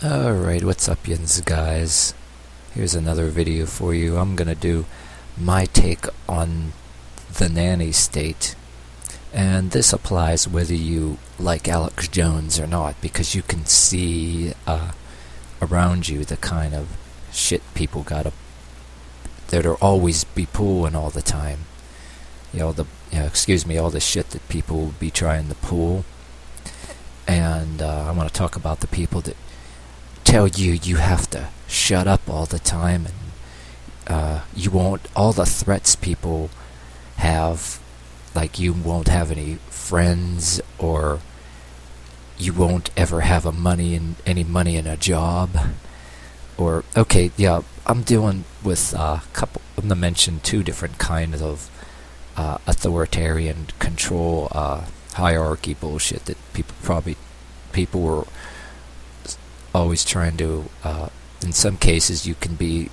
Alright, what's up yins guys? Here's another video for you. I'm gonna do my take on the nanny state. And this applies whether you like Alex Jones or not, because you can see around you the kind of shit people that are always be pulling all the time. All the shit that people will be trying to pull. And I want to talk about the people that tell you have to shut up all the time, and you won't, all the threats people have, like you won't have any friends, or you won't ever have any money in a job, or I'm dealing with I'm gonna mention two different kinds of authoritarian control hierarchy bullshit that people were always trying to, in some cases you can be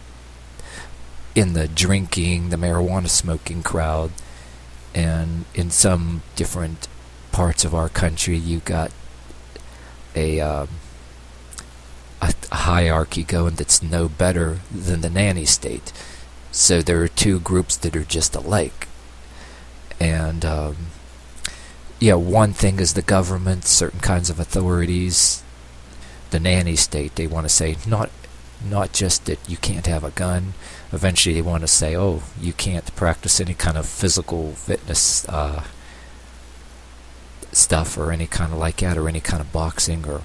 in the drinking, the marijuana smoking crowd, and in some different parts of our country you got a hierarchy going that's no better than the nanny state. So there are two groups that are just alike. And one thing is the government, certain kinds of authorities. The nanny state, they want to say not just that you can't have a gun. Eventually they want to say, oh, you can't practice any kind of physical fitness stuff, or any kind of like that, or any kind of boxing, or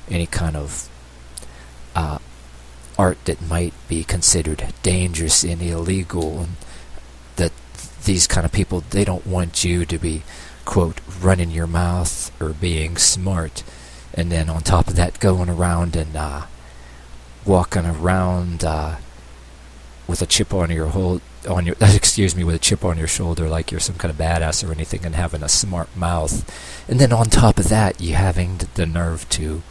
any kind of art that might be considered dangerous and illegal. And that these kind of people, they don't want you to be, quote, running your mouth or being smart. And then on top of that, going around and walking around with a chip on your with a chip on your shoulder, like you're some kind of badass or anything, and having a smart mouth. And then on top of that, you having the nerve to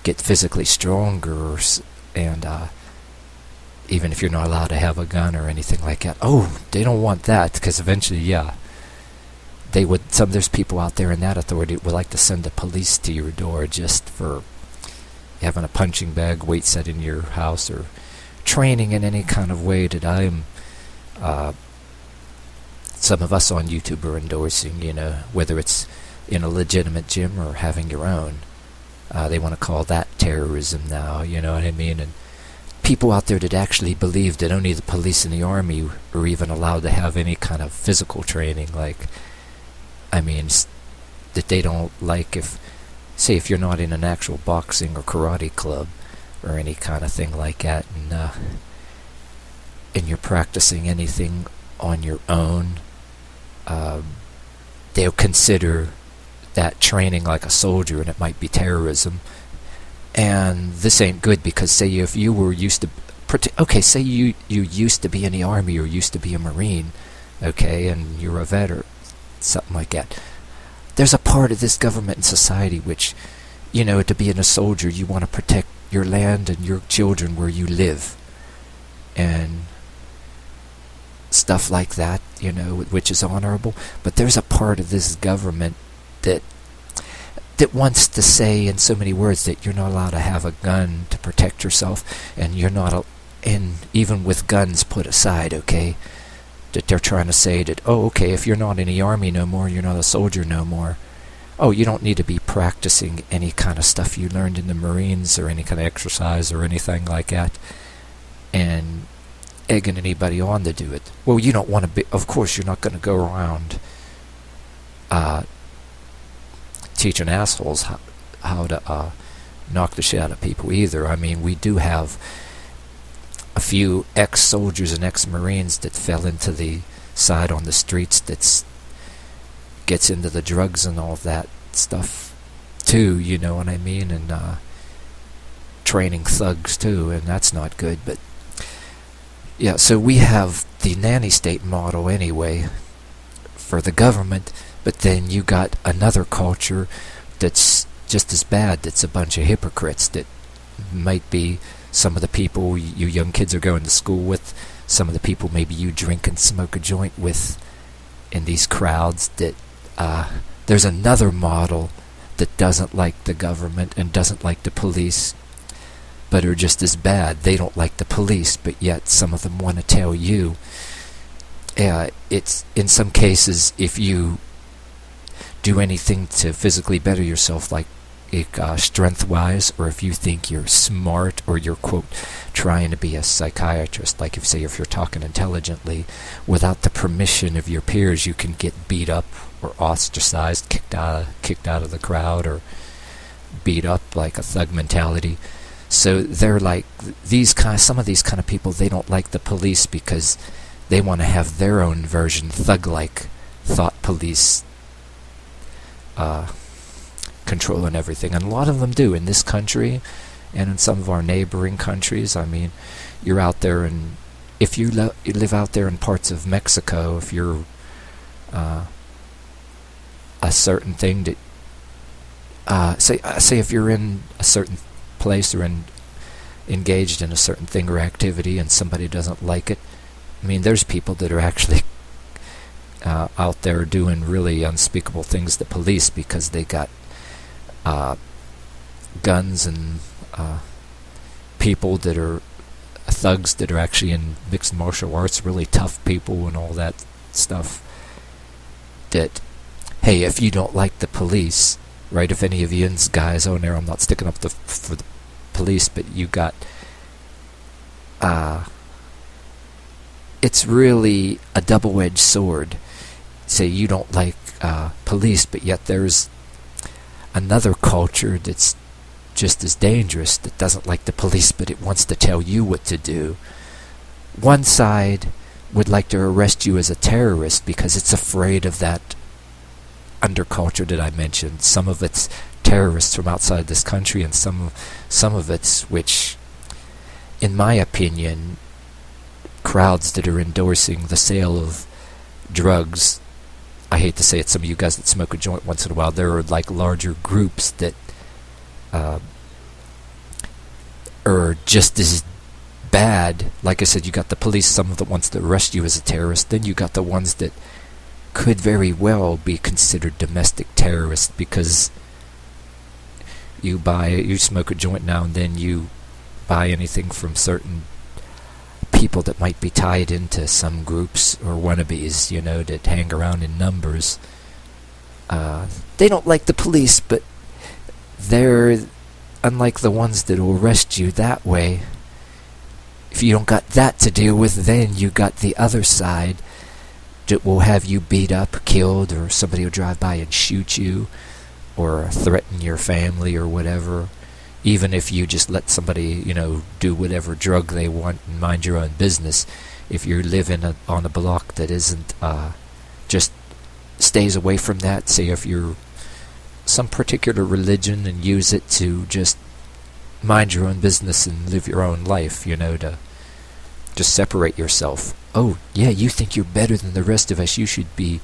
get physically stronger, and even if you're not allowed to have a gun or anything like that. Oh, they don't want that, because eventually, there's people out there in that authority would like to send the police to your door just for having a punching bag weight set in your house, or training in any kind of way that some of us on YouTube are endorsing, whether it's in a legitimate gym or having your own. They want to call that terrorism now, you know what I mean? And people out there that actually believe that only the police and the army are even allowed to have any kind of physical training, that they don't like, if you're not in an actual boxing or karate club or any kind of thing like that, and you're practicing anything on your own, they'll consider that training like a soldier, and it might be terrorism. And this ain't good, because say if you were used to say you used to be in the army, or used to be a Marine, and you're a vet or something like that. There's a part of this government and society which, to be in a soldier, you want to protect your land and your children where you live, and stuff like that, which is honorable. But there's a part of this government that wants to say in so many words that you're not allowed to have a gun to protect yourself, and you're not, and even with guns put aside, that they're trying to say that, if you're not in the army no more, you're not a soldier no more. Oh, you don't need to be practicing any kind of stuff you learned in the Marines, or any kind of exercise or anything like that, and egging anybody on to do it. Well, you don't want to be, of course you're not going to go around teaching assholes how to knock the shit out of people either. We do have a few ex-soldiers and ex-Marines that fell into the side on the streets that gets into the drugs and all that stuff too, you know what I mean, and training thugs too, and that's not good. But so we have the nanny state model anyway for the government, but then you got another culture that's just as bad, that's a bunch of hypocrites, that might be some of the people you young kids are going to school with, some of the people maybe you drink and smoke a joint with in these crowds, that there's another model that doesn't like the government and doesn't like the police, but are just as bad. They don't like the police, but yet some of them want to tell you. It's in some cases, if you do anything to physically better yourself, like strength-wise, or if you think you're smart, or you're, quote, trying to be a psychiatrist, like if you're talking intelligently, without the permission of your peers, you can get beat up or ostracized, kicked out of the crowd, or beat up, like a thug mentality. So they're like some of these kind of people, they don't like the police because they want to have their own version, thug-like thought police controlling everything. And a lot of them do in this country and in some of our neighboring countries. I mean, you're out there, and if you live out there in parts of Mexico, if you're a certain thing that say if you're in a certain place or engaged in a certain thing or activity and somebody doesn't like it, I mean, there's people that are actually out there doing really unspeakable things to police because they got guns, and people that are thugs that are actually in mixed martial arts, really tough people and all that stuff, that, hey, if you don't like the police, right, if any of you guys on there, I'm not sticking up for the police, but you got it's really a double-edged sword. Say you don't like police, but yet there's another culture that's just as dangerous, that doesn't like the police, but it wants to tell you what to do. One side would like to arrest you as a terrorist because it's afraid of that underculture that I mentioned. Some of it's terrorists from outside this country, and some of it's, which, in my opinion, crowds that are endorsing the sale of drugs. I hate to say it, some of you guys that smoke a joint once in a while, there are like larger groups that are just as bad. Like I said, you got the police, some of the ones that arrest you as a terrorist, then you got the ones that could very well be considered domestic terrorists because you smoke a joint now and then, you buy anything from certain people that might be tied into some groups or wannabes, that hang around in numbers. They don't like the police, but they're unlike the ones that will arrest you that way. If you don't got that to deal with, then you got the other side that will have you beat up, killed, or somebody will drive by and shoot you, or threaten your family or whatever. Even if you just let somebody, do whatever drug they want and mind your own business, if you live on a block that isn't, just stays away from that, say if you're some particular religion and use it to just mind your own business and live your own life, to just separate yourself. Oh, yeah, you think you're better than the rest of us, you should be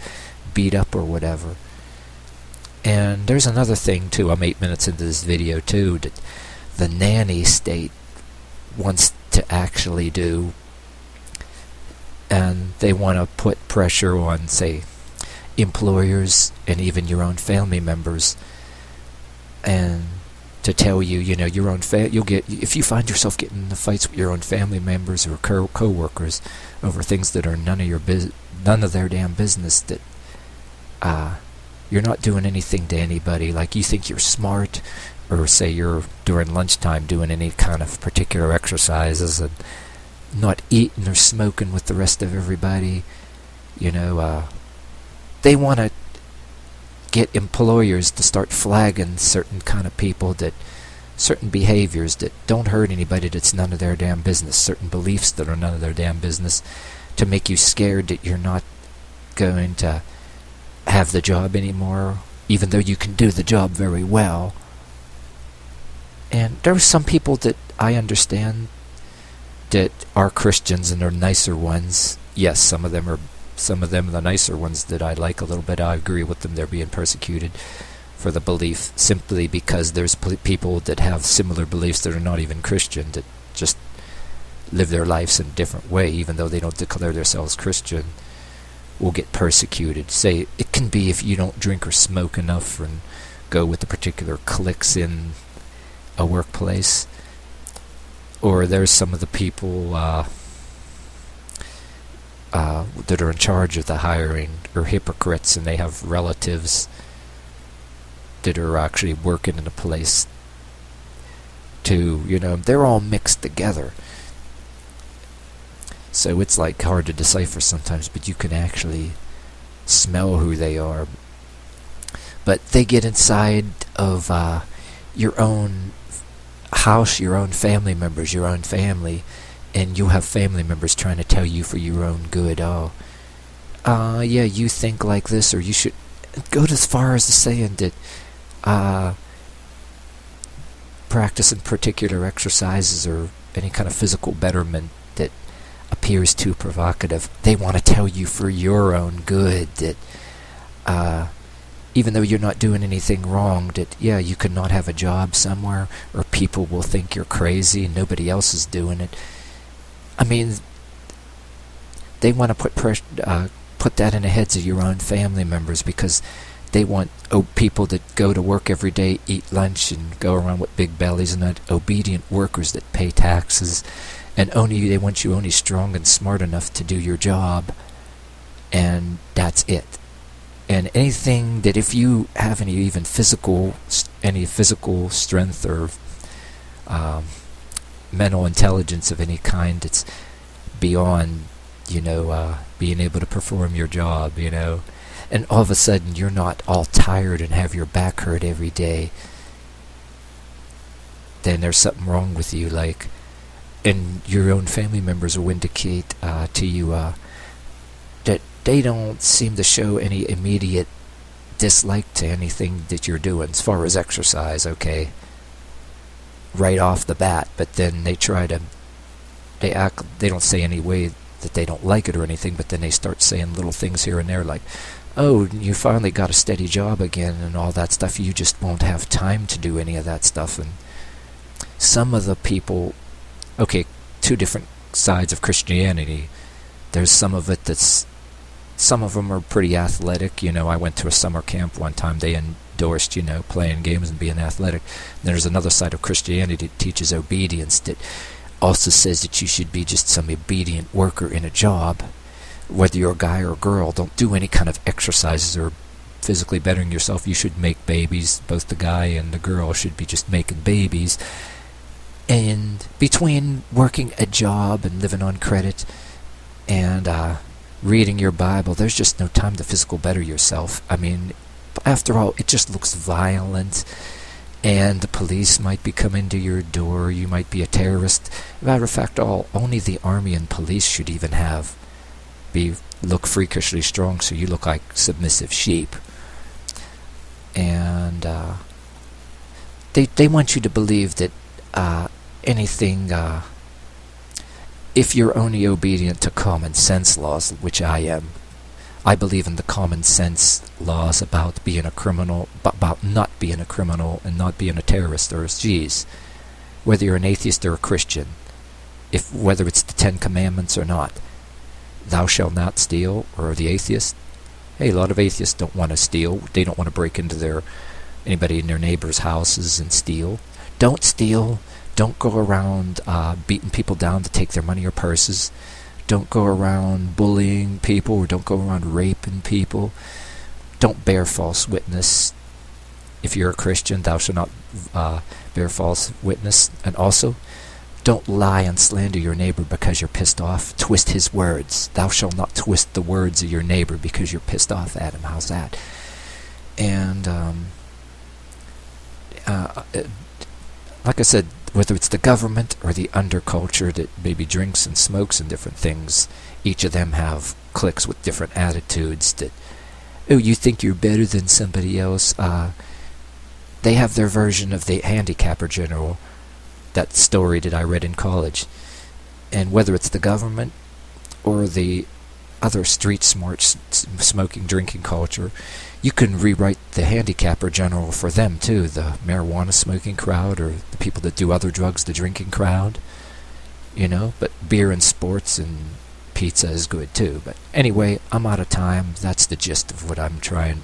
beat up or whatever. And there's another thing, too, I'm 8 minutes into this video, too, that the nanny state wants to actually do. And they want to put pressure on, say, employers and even your own family members. And to tell you, your own you'll get, if you find yourself getting in the fights with your own family members or co-workers over things that are none of their damn business, that you're not doing anything to anybody. Like, you think you're smart, or say you're during lunchtime doing any kind of particular exercises and not eating or smoking with the rest of everybody. They want to get employers to start flagging certain kind of people, that certain behaviors that don't hurt anybody, that's none of their damn business, certain beliefs that are none of their damn business, to make you scared that you're not going to have the job anymore, even though you can do the job very well. And there are some people that I understand that are Christians and are nicer ones. Yes, some of them, the nicer ones that I like a little bit, I agree with them. They're being persecuted for the belief, simply because there's people that have similar beliefs that are not even Christian, that just live their lives in a different way, even though they don't declare themselves Christian, will get persecuted. Say, it can be if you don't drink or smoke enough and go with the particular cliques in a workplace. Or there's some of the people that are in charge of the hiring are hypocrites, and they have relatives that are actually working in a place too. They're all mixed together. So it's like hard to decipher sometimes, but you can actually smell who they are. But they get inside of your own house, your own family members, your own family, and you'll have family members trying to tell you for your own good, yeah, you think like this, or you should go as far as to saying that practicing particular exercises or any kind of physical betterment that appears too provocative, they want to tell you for your own good that even though you're not doing anything wrong, that yeah, you could not have a job somewhere, or people will think you're crazy and nobody else is doing it. I mean, they want to put that in the heads of your own family members, because they want people that go to work every day, eat lunch, and go around with big bellies, and not obedient workers that pay taxes, and they want you only strong and smart enough to do your job, and that's it. And anything that, if you have any physical strength or mental intelligence of any kind, it's beyond being able to perform your job, and all of a sudden you're not all tired and have your back hurt every day, then there's something wrong with you. And your own family members will indicate to you that they don't seem to show any immediate dislike to anything that you're doing as far as exercise, okay, right off the bat. But then they don't say any way that they don't like it or anything, but then they start saying little things here and there like, oh, you finally got a steady job again and all that stuff. You just won't have time to do any of that stuff. And some of the people, okay, two different sides of Christianity. There's some of them are pretty athletic. I went to a summer camp one time. They endorsed, playing games and being athletic. And there's another side of Christianity that teaches obedience, that also says that you should be just some obedient worker in a job. Whether you're a guy or a girl, don't do any kind of exercises or physically bettering yourself. You should make babies. Both the guy and the girl should be just making babies. And between working a job and living on credit and reading your Bible, there's just no time to physical better yourself. I mean, after all, it just looks violent, and the police might be coming to your door. You might be a terrorist. Matter of fact, only the army and police should even look freakishly strong, so you look like submissive sheep. And they want you to believe that anything, if you're only obedient to common sense laws, which I am, I believe in the common sense laws about being a criminal, about not being a criminal and not being a terrorist or whether you're an atheist or a Christian, whether it's the 10 Commandments or not. Thou shalt not steal, or the atheist. Hey, a lot of atheists don't want to steal. They don't want to break into anybody in their neighbors' houses and steal. Don't steal. Don't go around beating people down to take their money or purses. Don't go around bullying people, or don't go around raping people. Don't bear false witness. If you're a Christian, thou shalt not bear false witness. And also, don't lie and slander your neighbor because you're pissed off. Twist his words. Thou shalt not twist the words of your neighbor because you're pissed off at him. How's that? And like I said, whether it's the government or the underculture that maybe drinks and smokes and different things, each of them have cliques with different attitudes that, oh, you think you're better than somebody else. They have their version of the handicapper general, that story that I read in college. And whether it's the government or the other street smart smoking, drinking culture, you can rewrite the handicapper general for them too, the marijuana smoking crowd, or the people that do other drugs, the drinking crowd, but beer and sports and pizza is good too. But anyway, I'm out of time. That's the gist of what I'm trying